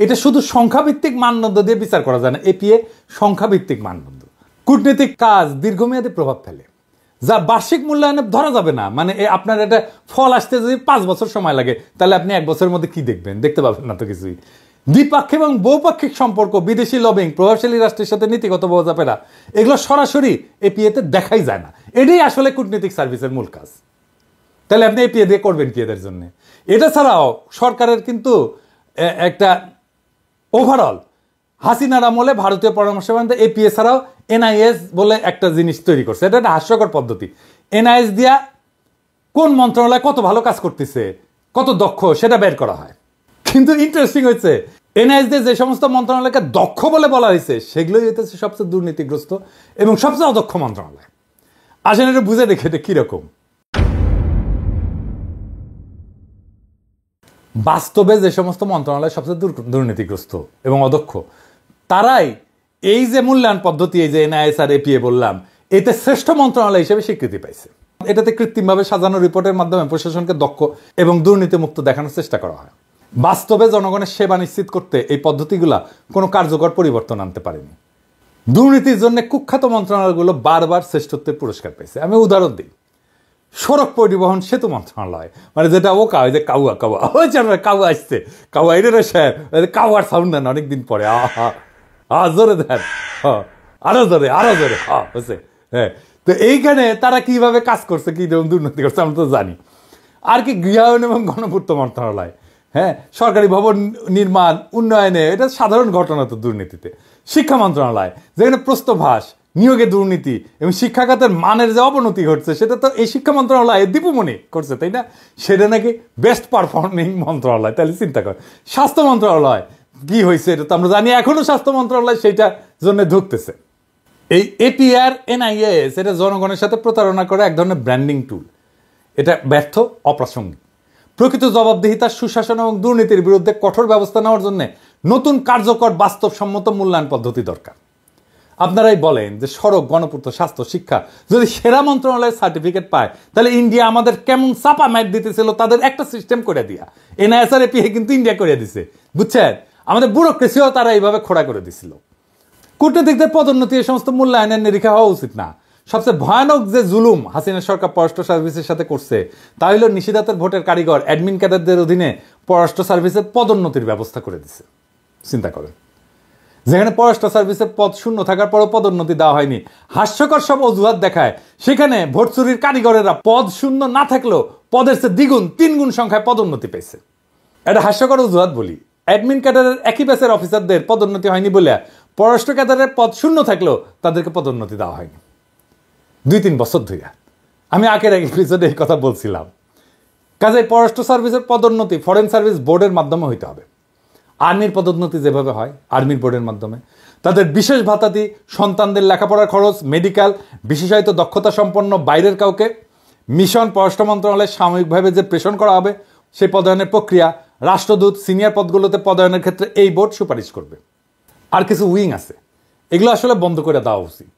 এটা শুধু সংখ্যাভিত্তিক মানদণ্ড দিয়ে বিচার করা যায় না। APA সংখ্যাভিত্তিক মানদণ্ড। কূটনীতিক কাজ দীর্ঘমেয়াদী প্রভাব ফেলে, যা বার্ষিক মূল্যায়নে ধরা যাবে না। মানে আপনার এটা ফল আসতে যদি 5 বছর সময় লাগে, তাহলে আপনি 1 বছরের মধ্যে কি দেখবেন? দেখতে পাবেন না তো কিছুই। দ্বিপাক্ষিক এবং বহুপাক্ষিক সম্পর্ক, বিদেশি লবিং, প্রভাবশালী রাষ্ট্রের সাথে নীতিগত বোঝাপড়া, এগুলো সরাসরি APA-তে দেখাই যায় না। এটাই আসলে কূটনীতিক সার্ভিসের মূল কাজ। তাহলে আপনি APA দিয়ে করবেন কি এদের জন্য? এটা ছাড়াও সরকারের কিন্তু একটা ওভারঅল হাসিনার আমলে ভারতীয় পরামর্শ APA ছাড়াও NIS বলে একটা জিনিস তৈরি করছে। এটা একটা হাস্যকর পদ্ধতি। NIS দিয়া কোন মন্ত্রণালয় কত ভালো কাজ করতেছে, কত দক্ষ, সেটা বের করা হয়। কিন্তু ইন্টারেস্টিং হয়েছে, NIS দিয়ে যে সমস্ত মন্ত্রণালয়কে দক্ষ বলে বলা হয়েছে, সেগুলোই হইতেছে সবচেয়ে দুর্নীতিগ্রস্ত এবং সবচেয়ে অদক্ষ মন্ত্রণালয়। আসেন এটা বুঝে দেখে এটা কিরকম। বাস্তবে যে সমস্ত মন্ত্রণালয় সবচেয়ে দুর্নীতিগ্রস্ত এবং অদক্ষ, তারাই এই যে মূল্যায়ন পদ্ধতি, এই যে NIS আর APA বললাম, এতে শ্রেষ্ঠ মন্ত্রণালয় হিসেবে স্বীকৃতি পাইছে। এটাতে কৃত্রিমভাবে সাজানো রিপোর্টের মাধ্যমে প্রশাসনকে দক্ষ এবং দুর্নীতিমুক্ত দেখানোর চেষ্টা করা হয়। বাস্তবে জনগণের সেবা নিশ্চিত করতে এই পদ্ধতিগুলা কোনো কার্যকর পরিবর্তন আনতে পারেনি। দুর্নীতির জন্য কুখ্যাত মন্ত্রণালয়গুলো বারবার শ্রেষ্ঠত্বের পুরস্কার পেয়েছে। আমি উদাহরণ দিই, সড়ক পরিবহন সেতু মন্ত্রণালয়, মানে যেটা ওকা, ওই যে কাউয়া কাউয়া, ওই কাউয়া আসছে, কাউয়া এটা সাহেব, কাউয়ার সাউন্ড দেন অনেকদিন পরে, জোরে দেন, আরো জোরে, আরো জোরে, হচ্ছে। হ্যাঁ, তো এইখানে তারা কিভাবে কাজ করছে, কি দুর্নীতি করছে আমরা তো জানি। আর কি গৃহায়ন এবং গণপূর্ত মন্ত্রণালয়, হ্যাঁ, সরকারি ভবন নির্মাণ উন্নয়নে, এটা সাধারণ ঘটনা তো দুর্নীতিতে। শিক্ষা মন্ত্রণালয়, যেখানে প্রস্তভাস, নিয়োগে দুর্নীতি এবং শিক্ষাখাতের মানের যে অবনতি ঘটছে, সেটা তো এই শিক্ষা মন্ত্রণালয় দীপুমণি করছে, তাই না? সেটা নাকি বেস্ট পারফর্মিং মন্ত্রণালয়। তাহলে চিন্তা কর, স্বাস্থ্য মন্ত্রণালয় কি হয়েছে এটা তো আমরা জানি, এখনো স্বাস্থ্য মন্ত্রণালয় সেইটার জন্য ঢুকতেছে। এই এপিআর এনআইএস এটা জনগণের সাথে প্রতারণা করে এক ধরনের ব্র্যান্ডিং টুল। এটা ব্যর্থ, অপ্রাসঙ্গিক। প্রকৃত জবাবদিহিতা, সুশাসন এবং দুর্নীতির বিরুদ্ধে কঠোর ব্যবস্থা নেওয়ার জন্য নতুন কার্যকর বাস্তবসম্মত মূল্যায়ন পদ্ধতি দরকার। আপনারাই বলেন যে সড়ক, গণপূর্ত, স্বাস্থ্য, শিক্ষা যদি সেরা মন্ত্রণালয়ের সার্টিফিকেট পায়, তাহলে ইন্ডিয়া আমাদের কেমন চাপা ম্যাট দিতেছিল তাদের একটা সিস্টেম করে দিয়া। এনআইএস আর এপিআই কিন্তু ইন্ডিয়া করে দিছে, বুঝছেন? আমাদের ব্যুরোক্রেসিও তারা এইভাবে খোড়া করে দিছিল। কূটনীতিকদের পদোন্নতি এই সমস্ত মূল্যায়নের নিরীক্ষা হওয়া উচিত না। সবচেয়ে ভয়ানক যে জুলুম হাসিনা সরকার পররাষ্ট্র সার্ভিসের সাথে করছে তা হলো নিষেধাজ্ঞার ভোটের কারিগর অ্যাডমিন ক্যাডারদের অধীনে পররাষ্ট্র সার্ভিসের পদোন্নতির ব্যবস্থা করে দিছে। চিন্তা করেন, যেখানে পররাষ্ট্র সার্ভিসের পদ শূন্য থাকার পরও পদোন্নতি দেওয়া হয়নি, হাস্যকর সব অজুহাত দেখায়, সেখানে ভোট চুরির কারিগরেরা পদ শূন্য না থাকলেও পদের চেয়ে দ্বিগুণ, 3 গুণ সংখ্যায় পদোন্নতি পেয়েছে। এটা হাস্যকর অজুহাত বলি। অ্যাডমিন ক্যাডারের একই ব্যাচের অফিসারদের পদোন্নতি হয়নি বলে পররাষ্ট্র ক্যাডারের পদ শূন্য থাকলেও তাদেরকে পদোন্নতি দেওয়া হয়নি 2-3 বছর ধরে। আমি আগের এক এপিসোডে এই কথা বলছিলাম। কাজে পররাষ্ট্র সার্ভিসের পদোন্নতি ফরেন সার্ভিস বোর্ডের মাধ্যমে হইতে হবে। আর্মির পদোন্নতি যেভাবে হয় আর্মির বোর্ডের মাধ্যমে, তাদের বিশেষ ভাতাদি, সন্তানদের লেখাপড়ার খরচ, মেডিকেল, বিশেষায়িত দক্ষতা সম্পন্ন বাইরের কাউকে মিশন, পররাষ্ট্র মন্ত্রণালয়ে সাময়িকভাবে যে প্রেষণ করা হবে সেই পদায়নের প্রক্রিয়া, রাষ্ট্রদূত, সিনিয়র পদগুলোতে পদায়নের ক্ষেত্রে এই বোর্ড সুপারিশ করবে। আর কিছু উইং আছে, এগুলো আসলে বন্ধ করে দেওয়া উচিত।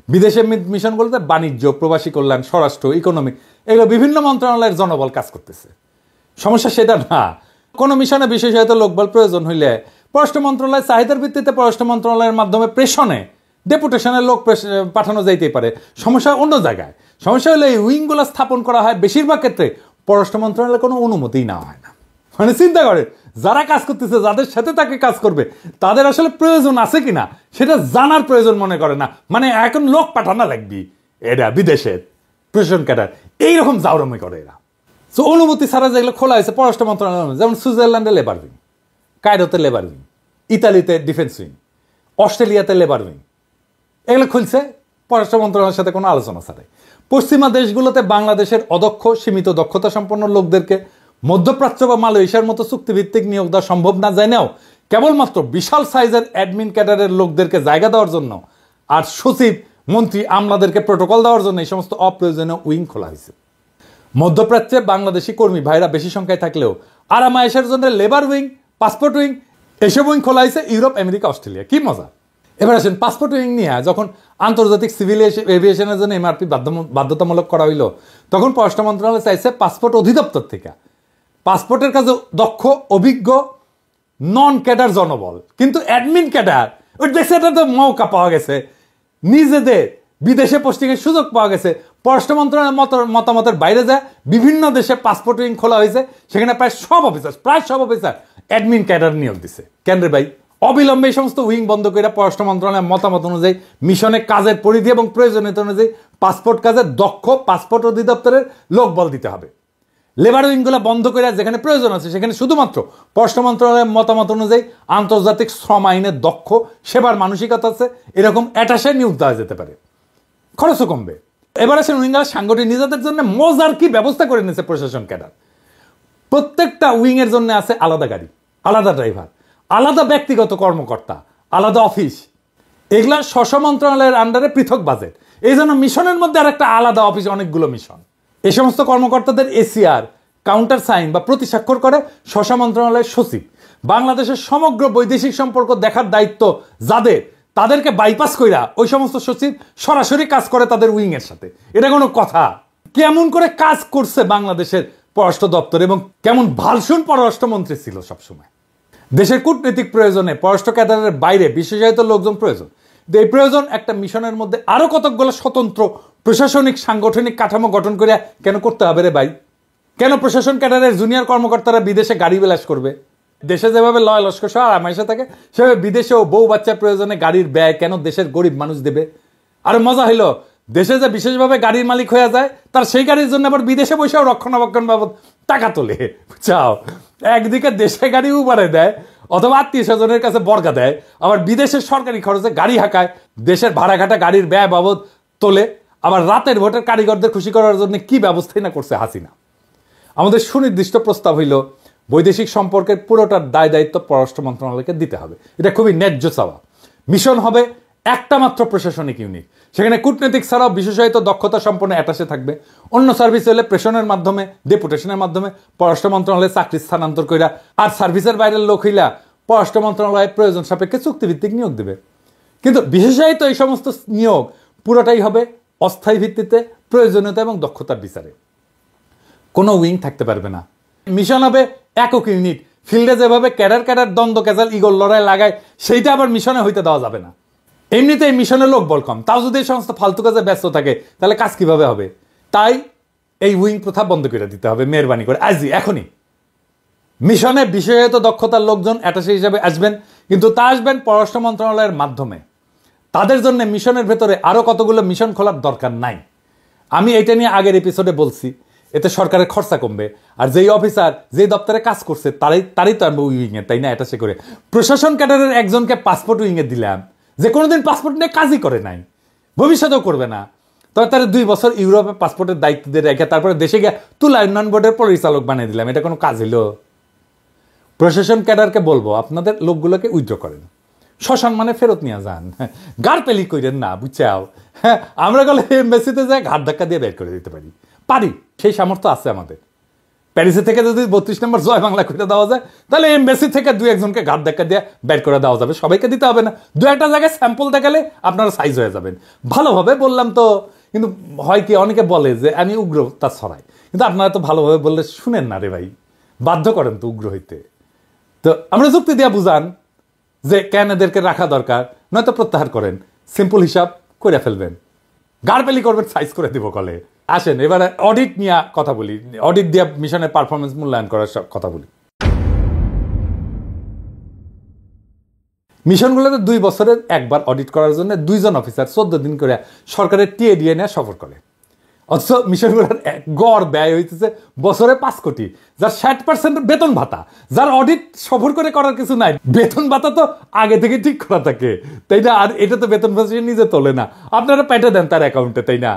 বিদেশে মিশনগুলোতে বাণিজ্য, প্রবাসী কল্যাণ, স্বরাষ্ট্র, ইকোনমিক, এগুলো বিভিন্ন মন্ত্রণালয়ের জনবল কাজ করতেছে। সমস্যা সেটা না। কোনো মিশনে বিশেষায়িত লোকবল প্রয়োজন হইলে পররাষ্ট্র মন্ত্রণালয় চাহিদার ভিত্তিতে পররাষ্ট্র মন্ত্রণালয়ের মাধ্যমে প্রেষণে, ডেপুটেশনের লোক পাঠানো যাইতেই পারে। সমস্যা অন্য জায়গায়। সমস্যা হলে এই উইংগুলো স্থাপন করা হয় বেশিরভাগ ক্ষেত্রে পররাষ্ট্র মন্ত্রণালয়ের কোনো অনুমতিই নেওয়া হয় না। মানে চিন্তা করে, যারা কাজ করতেছে, যাদের সাথে তাকে কাজ করবে, তাদের আসলে প্রয়োজন আছে কিনা সেটা জানার প্রয়োজন মনে করে না। মানে এখন লোক পাঠানো লাগবে এরা বিদেশের প্রেষণ ক্যাডার, এইরকম জাউরমি করে এরা। তো অনুমতি ছাড়া যেগুলো খোলা হয়েছে পররাষ্ট্র মন্ত্রণালয়, যেমন সুইজারল্যান্ডে লেবার উইং, কায়রোতে লেবার উইং, ইতালিতে ডিফেন্স উইং, অস্ট্রেলিয়াতে লেবার উইং, এগুলো খুলছে পররাষ্ট্র মন্ত্রণালয়ের সাথে কোনো আলোচনা ছাড়াই। পশ্চিমা দেশগুলোতে বাংলাদেশের অদক্ষ, সীমিত দক্ষতা সম্পন্ন লোকদেরকে মধ্যপ্রাচ্য বা মালয়েশিয়ার মতো চুক্তিভিত্তিক নিয়োগ দেওয়া সম্ভব না জেনেও কেবলমাত্র বিশাল সাইজের অ্যাডমিন ক্যাডারের লোকদেরকে জায়গা দেওয়ার জন্য আর সচিব, মন্ত্রী, আমলাদেরকে প্রোটোকল দেওয়ার জন্য এই সমস্ত অপ্রয়োজনীয় উইং খোলা হয়েছে। মধ্যপ্রাচ্যে বাংলাদেশি কর্মী ভাইরা বেশি সংখ্যায় থাকলেও আরামায়েশের জন্য লেবার উইং, পাসপোর্ট উইং, এসব উইং খোলা হয়েছে ইউরোপ, আমেরিকা, অস্ট্রেলিয়া। কি মজা! এবার আসেন পাসপোর্ট উইং নিয়ে যখন আন্তর্জাতিক সিভিল এভিয়েশনের জন্য এমআরপি বাধ্যতামূলক করা হইল, তখন পররাষ্ট্র মন্ত্রণালয় চাইছে পাসপোর্ট অধিদপ্তর থেকে পাসপোর্টের কাজে দক্ষ, অভিজ্ঞ, নন ক্যাডার জনবল। কিন্তু অ্যাডমিন ক্যাডার ওই দেশে এটা তো মৌকা পাওয়া গেছে, নিজেদের বিদেশে পোস্টিংয়ের সুযোগ পাওয়া গেছে। পররাষ্ট্র মন্ত্রণালয়ের মতামতের বাইরে যায় বিভিন্ন দেশে পাসপোর্ট উইং খোলা হয়েছে, সেখানে প্রায় সব অফিসার অ্যাডমিন ক্যাডার নিয়োগ দিছে। কেন রে ভাই? অবিলম্বে এই সমস্ত উইং বন্ধ করে পররাষ্ট্র মন্ত্রণালয়ের মতামত অনুযায়ী মিশনে কাজের পরিধি এবং প্রয়োজনীয়তা অনুযায়ী পাসপোর্ট কাজের দক্ষ পাসপোর্ট অধিদপ্তরের লোকবল দিতে হবে। লেবার উইংগুলো বন্ধ করে যেখানে প্রয়োজন আছে সেখানে শুধুমাত্র পররাষ্ট্র মন্ত্রণালয়ের মতামত অনুযায়ী আন্তর্জাতিক শ্রম আইনের দক্ষ, সেবার মানসিকতা আছে এরকম অ্যাটাশে নিয়োগ দেওয়া যেতে পারে, খরচও কমবে। এবার আসেন উইঙ্গার সাংগঠনিক নিজেদের জন্য মজার কি ব্যবস্থা করে নিয়েছে প্রশাসন ক্যাডার। প্রত্যেকটা উইংয়ের জন্য আছে আলাদা গাড়ি, আলাদা ড্রাইভার, আলাদা ব্যক্তিগত কর্মকর্তা, আলাদা অফিস। এগুলা স্ব মন্ত্রণালয়ের আন্ডারে পৃথক বাজেট। এই জন্য মিশনের মধ্যে আর একটা আলাদা অফিস, অনেকগুলো মিশন। এই সমস্ত কর্মকর্তাদের এসিআর, কাউন্টার সাইন বা প্রতি স্বাক্ষর করে স্ব মন্ত্রণালয়ের সচিব। বাংলাদেশের সমগ্র বৈদেশিক সম্পর্ক দেখার দায়িত্ব যাদের, তাদেরকে বাইপাস কইরা ওই সমস্ত সচিব সরাসরি কাজ করে তাদের উইং এর সাথে। এটা কোনো কথা? কেমন করে কাজ করছে বাংলাদেশের পররাষ্ট্র দপ্তর এবং কেমন ভালসুন পররাষ্ট্রমন্ত্রী ছিল সবসময়। দেশের কূটনৈতিক প্রয়োজনে পররাষ্ট্র ক্যাডারের বাইরে বিশেষায়িত লোকজন প্রয়োজন। এই প্রয়োজন একটা মিশনের মধ্যে আরো কতকগুলো স্বতন্ত্র প্রশাসনিক সাংগঠনিক কাঠামো গঠন করে কেন করতে হবে রে ভাই? কেন প্রশাসন ক্যাডারের জুনিয়র কর্মকর্তারা বিদেশে গাড়ি বিলাস করবে? দেশে যেভাবে লয় লস্কর সহ আরামাইশে থাকে সেভাবে বিদেশেও বউ বাচ্চার প্রয়োজনে গাড়ির ব্যয় কেন দেশের গরিব মানুষ দেবে? আর মজা হইল দেশে যে বিশেষভাবে গাড়ির মালিক হয়ে যায় তার সেই গাড়ির জন্য আবার বিদেশে বসেও রক্ষণাবেক্ষণ বাবদ টাকা তোলে, বুঝছাও। একদিকে দেশে গাড়ি উবারে দেয় অথবা আত্মীয় স্বজনের কাছে বর্গা দেয়, আবার বিদেশের সরকারি খরচে গাড়ি হাঁকায়, দেশের ভাড়াঘাটা গাড়ির ব্যয় বাবদ তোলে, আবার রাতের ভোটের কারিগরদের খুশি করার জন্য কি ব্যবস্থাই না করছে হাসিনা। আমাদের সুনির্দিষ্ট প্রস্তাব হইল বৈদেশিক সম্পর্কের পুরোটার দায় দায়িত্ব পররাষ্ট্র মন্ত্রণালয়কে দিতে হবে। এটা খুবই ন্যায্য চাওয়া। মিশন হবে একটা মাত্র প্রশাসনিক ইউনিট, সেখানে কূটনৈতিক ছাড়াও বিশেষায়িত দক্ষতা সম্পন্ন অ্যাটাশে থাকবে। অন্য সার্ভিস হলে প্রেশনের মাধ্যমে, ডেপুটেশনের মাধ্যমে পররাষ্ট্র মন্ত্রণালয়ে চাকরি স্থানান্তর কইরা, আর সার্ভিসের বাইরের লোক হইলা পররাষ্ট্র মন্ত্রণালয়ের প্রয়োজন সাপেক্ষে চুক্তিভিত্তিক নিয়োগ দেবে। কিন্তু বিশেষায়িত এই সমস্ত নিয়োগ পুরোটাই হবে অস্থায়ী ভিত্তিতে, প্রয়োজনীয়তা এবং দক্ষতার বিচারে। কোনো উইং থাকতে পারবে না। মিশন হবে একক ইউনিট। ফিল্ডে যেভাবে ক্যাডার দ্বন্দ্ব ক্যাজাল ইগল লড়াই লাগায়, সেইটা আবার মিশনে হইতে দেওয়া যাবে না। এমনিতেই মিশনের লোক বল কম, তাও যদি এই সমস্ত ফালতু কাজে ব্যস্ত থাকে তাহলে কাজ কিভাবে হবে? তাই এই উইং প্রথা বন্ধ করে দিতে হবে মেহরবানি করে, আজই এখনই। মিশনে বিশেষায়িত দক্ষতার লোকজন অ্যাটাশে হিসাবে আসবেন, কিন্তু তা আসবেন পররাষ্ট্র মন্ত্রণালয়ের মাধ্যমে। তাদের জন্য মিশনের ভেতরে আরও কতগুলো মিশন খোলার দরকার নাই। আমি এটা নিয়ে আগের এপিসোডে বলছি, এতে সরকারের খরচা কমবে, আর যেই অফিসার যেই দপ্তরে কাজ করছে তারই তো আনবো উইংয়ে, তাই না? অ্যাটাশে করে প্রশাসন ক্যাডারের একজনকে পাসপোর্ট উইংয়ে দিলাম, যে কোনোদিন পাসপোর্ট নিয়ে কাজই করে নাই, ভবিষ্যতেও করবে না, তবে তার 2 বছর ইউরোপে পাসপোর্টের দায়িত্ব দিয়ে রেখে তারপরে দেশে গিয়ে তুলা উন্নয়ন বোর্ডের পরিচালক বানিয়ে দিলাম। এটা কোনো কাজ হইল? প্রশাসন ক্যাডারকে বলবো আপনাদের লোকগুলোকে উইথড্র করেন, সসম্মানে ফেরত নিয়ে যান, গাড় পেলি কইরেন না, বুঝছাও। হ্যাঁ, আমরা গেলে এমবাসিতে যাই ঘাট ধাক্কা দিয়ে বের করে দিতে পারি, সেই সামর্থ্য আছে আমাদের। প্যারিসে থেকে যদি 32 নম্বর জয় বাংলা করে দেওয়া যায়, তাহলে এমবাসি থেকে 2-1জনকে ঘাট ধাক্কা দিয়ে বের করে দেওয়া যাবে। সবাইকে দিতে হবে না, 2-1টা জায়গায় স্যাম্পল দেখালে আপনারা সাইজ হয়ে যাবেন। ভালোভাবে বললাম তো, কিন্তু হয় কি, অনেকে বলে যে আমি উগ্রতা ছড়াই, কিন্তু আপনারা তো ভালোভাবে বললে শুনেন না রে ভাই, বাধ্য করেন তো উগ্র হইতে। তো আমরা যুক্তি দিয়া বুঝান যে কেন এদেরকে রাখা দরকার, নয়তো প্রত্যাহার করেন, সিম্পল হিসাব করে ফেলবেন, গাড়পেলি করবেন, সাইজ করে দিব কলে। আসেন এবারে অডিট নিয়ে কথা বলি, অডিট দিয়ে মিশনের পারফরমেন্স মূল্যায়ন করার কথা বলি। মিশনগুলোতে 2 বছরের একবার অডিট করার জন্য 2 জন অফিসার 14 দিন করে সরকারের টিএডিএ নিয়ে সফর করে। অথচ মিশনগুলোর গড় ব্যয় হইতেছে বছরে 5 কোটি, যার 60% বেতন ভাতা, যার অডিট সফর করে করার কিছু নাই। বেতন ভাতা তো আগে থেকে ঠিক করা থাকে, তাই না? আর এটা তো বেতন ভাতা নিজে তোলে না, আপনারা পেটে দেন তার অ্যাকাউন্টে, তাই না?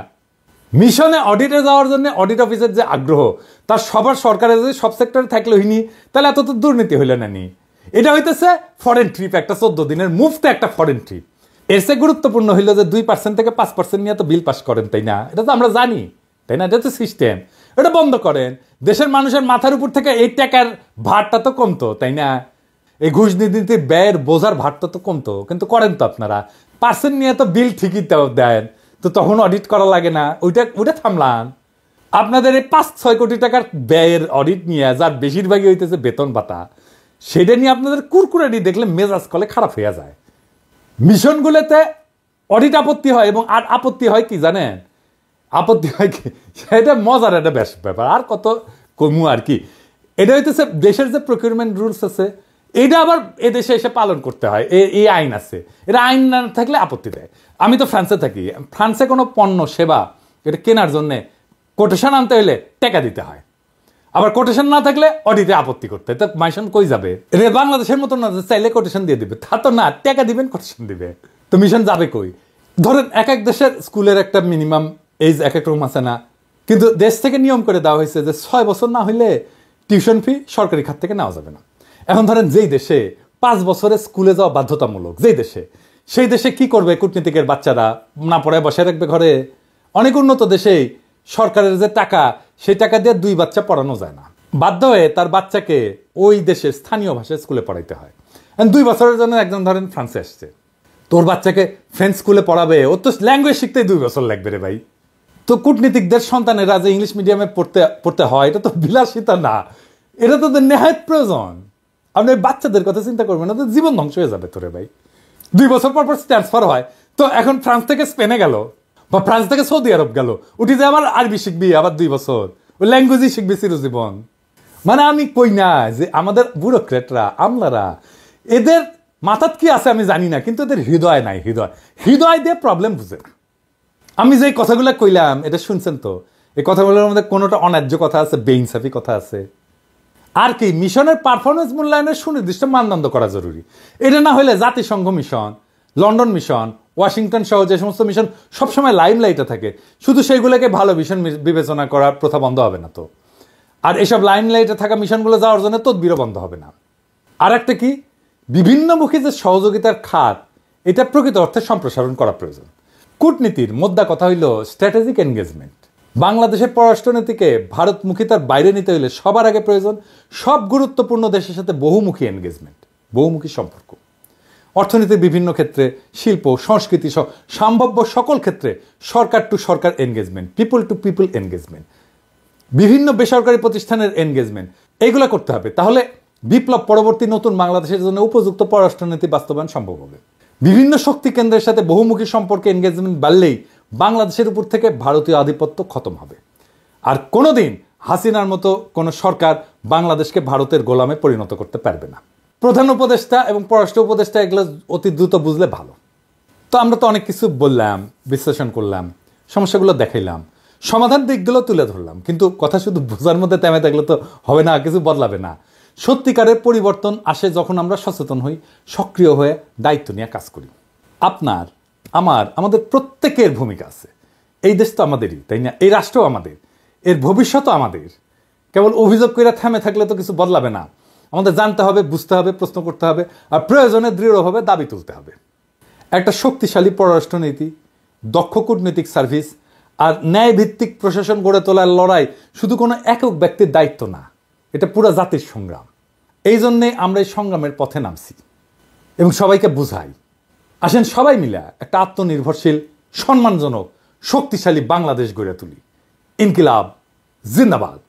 মিশনে অডিটে যাওয়ার জন্য অডিট অফিসের যে আগ্রহ, তার সবার সরকারের যদি সব সেক্টরে থাকলে হইনি, তাহলে এত তো দুর্নীতি হইল না নি। এটা হইতেছে ফরেন ট্রিপ, একটা 14 দিনের মুফতে একটা ফরেন ট্রিপ। এর চেয়ে গুরুত্বপূর্ণ হইল যে 2% থেকে 5% নিয়ে তো বিল পাস করেন, তাই না? এটা তো আমরা জানি, তাই না? এটা তো সিস্টেম। এটা বন্ধ করেন, দেশের মানুষের মাথার উপর থেকে এই টাকার ভারটা তো কমতো, তাই না? এই ঘুষ নীতির ব্যয়ের বোঝার ভারটা তো কমতো, কিন্তু করেন তো আপনারা। পার্সেন্ট নিয়ে তো বিল ঠিকই দেন, তো তখন অডিট করা লাগে না, ওইটা থামলাম। আপনাদের এই 5-6 কোটি টাকার ব্যয়ের অডিট নিয়ে, যার বেশিরভাগই হইতেছে বেতন ভাতা, সেটা নিয়ে আপনাদের কুরকুরানি দেখলে মেজাজ কলে খারাপ হয়ে যায়। মিশনগুলোতে অডিট আপত্তি হয়, এবং আর আপত্তি হয় কি জানেন? আপত্তি হয় কি, সেটা মজার একটা ব্যাপার, আর কত কমু আর কি। এটা হইতেছে দেশের যে প্রকিউরমেন্ট রুলস আছে, এইটা আবার এদেশে এসে পালন করতে হয়, এই আইন আছে। এটা আইন না থাকলে আপত্তি দেয়। আমি তো ফ্রান্সে থাকি, ফ্রান্সে কোনো পণ্য সেবা এটা কেনার জন্যে কোটেশন আনতে হলে টাকা দিতে হয়, আবার কোটেশন না থাকলে অডিটে আপত্তি করতে হয়। তা মিশন কই যাবে? এটা বাংলাদেশের মতো না, চাইলে কোটেশন দিয়ে দিবে, তা তো না, টাকা দিবেন, কোটেশন দিবে, তো মিশন যাবে কই? ধরেন এক এক দেশের স্কুলের একটা মিনিমাম এজ এক এক রকম আছে না, কিন্তু দেশ থেকে নিয়ম করে দেওয়া হয়েছে যে 6 বছর না হইলে টিউশন ফি সরকারি খাত থেকে নেওয়া যাবে না। এখন ধরেন যেই দেশে 5 বছরে স্কুলে যাওয়া বাধ্যতামূলক, যেই দেশে, সেই দেশে কি করবে কূটনীতিকের বাচ্চারা? না পড়ায় বসে রাখবে ঘরে? অনেক উন্নত দেশেই সরকারের যে টাকা, সেই টাকা দিয়ে 2 বাচ্চা পড়ানো যায় না, বাধ্য হয়ে তার বাচ্চাকে ওই দেশের স্থানীয় ভাষায় স্কুলে পড়াইতে হয়। 2 বছরের জন্য একজন ধরেন ফ্রান্সে আসছে, তোর বাচ্চাকে ফ্রেঞ্চ স্কুলে পড়াবে, ওর তো ল্যাঙ্গুয়েজ শিখতেই 2 বছর লাগবে রে ভাই। তো কূটনীতিকদের সন্তানেরা যে ইংলিশ মিডিয়ামে পড়তে হয়, এটা তো বিলাসিতা না, এটা তো নেহায়েত প্রয়োজন। আপনি বাচ্চাদের কথা চিন্তা করবেন না, তো জীবন ধ্বংস হয়ে যাবে তোরে ভাই। 2 বছর পর ট্রান্সফার হয়, তো এখন ফ্রান্স থেকে স্পেনে গেল, বা ফ্রান্স থেকে সৌদি আরব গেল, উঠি যে আবার আরবি শিখবি, আবার 2 বছর ওই ল্যাঙ্গুয়েজই শিখবি চিরজীবন। মানে আমি কই না যে আমাদের ব্যুরোক্রেটরা, আমলারা, এদের মাথাত কি আছে আমি জানি না, কিন্তু এদের হৃদয় নাই। হৃদয় দিয়ে প্রবলেম বুঝে না। আমি যে কথাগুলো কইলাম এটা শুনছেন তো? এই কথাগুলোর মধ্যে কোনোটা অন্যায্য কথা আছে, বেইনসাফি কথা আছে? আর কি মিশনের পারফরমেন্স মূল্যায়নের সুনির্দিষ্ট মানদণ্ড করা জরুরি। এটা না হলে জাতিসংঘ মিশন, লন্ডন মিশন, ওয়াশিংটন সহ যে সমস্ত মিশন সবসময় লাইমলাইটে থাকে, শুধু সেইগুলোকে ভালো মিশন বিবেচনা করার প্রথা বন্ধ হবে না তো? আর এসব লাইমলাইটে থাকা মিশনগুলো যাওয়ার জন্য তদবিরও বন্ধ হবে না। আর একটা কি, বিভিন্নমুখী যে সহযোগিতার খাত, এটা প্রকৃত অর্থে সম্প্রসারণ করা প্রয়োজন। কূটনীতির মোদ্দা কথা হইল স্ট্র্যাটেজিক এনগেজমেন্ট। বাংলাদেশের পররাষ্ট্রনীতিকে ভারতমুখিতার বাইরে নিতে হইলে সবার আগে প্রয়োজন সব গুরুত্বপূর্ণ দেশের সাথে বহুমুখী এনগেজমেন্ট, বহুমুখী সম্পর্ক। অর্থনীতির বিভিন্ন ক্ষেত্রে, শিল্প, সংস্কৃতি সহ সম্ভাব্য সকল ক্ষেত্রে সরকার টু সরকার engagement, people to people engagement, বিভিন্ন বেসরকারি প্রতিষ্ঠানের এনগেজমেন্ট, এইগুলো করতে হবে। তাহলে বিপ্লব পরবর্তী নতুন বাংলাদেশের জন্য উপযুক্ত পররাষ্ট্রনীতি বাস্তবায়ন সম্ভব হবে। বিভিন্ন শক্তি কেন্দ্রের সাথে বহুমুখী সম্পর্কে এনগেজমেন্ট বাড়লেই বাংলাদেশের উপর থেকে ভারতীয় আধিপত্য খতম হবে। আর কোনোদিন হাসিনার মতো কোনো সরকার বাংলাদেশকে ভারতের গোলামে পরিণত করতে পারবে না। প্রধান উপদেষ্টা এবং পররাষ্ট্র উপদেষ্টা এগুলো অতি দ্রুত বুঝলে ভালো। তো আমরা তো অনেক কিছু বললাম, বিশ্লেষণ করলাম, সমস্যাগুলো দেখাইলাম, সমাধান দিকগুলো তুলে ধরলাম, কিন্তু কথা শুধু বোঝার মধ্যে থেমে থাকলে তো হবে না, কিছু বদলাবে না। সত্যিকারের পরিবর্তন আসে যখন আমরা সচেতন হই, সক্রিয় হয়ে দায়িত্ব নিয়ে কাজ করি। আপনার, আমাদের প্রত্যেকের ভূমিকা আছে। এই দেশ তো আমাদেরই, তাই না? এই রাষ্ট্র আমাদের, এর ভবিষ্যৎও আমাদের। কেবল অভিযোগ করে থেমে থাকলে তো কিছু বদলাবে না। আমাদের জানতে হবে, বুঝতে হবে, প্রশ্ন করতে হবে, আর প্রয়োজনে দৃঢ়ভাবে দাবি তুলতে হবে। একটা শক্তিশালী পররাষ্ট্রনীতি, দক্ষ কূটনৈতিক সার্ভিস আর ন্যায়ভিত্তিক প্রশাসন গড়ে তোলার লড়াই শুধু কোনো একক ব্যক্তির দায়িত্ব না, এটা পুরো জাতির সংগ্রাম। এই জন্যে আমরা এই সংগ্রামের পথে নামছি এবং সবাইকে বুঝাই। আসেন সবাই মিলে একটা আত্মনির্ভরশীল, সম্মানজনক, শক্তিশালী বাংলাদেশ গড়ে তুলি। ইনকিলাব জিন্দাবাদ।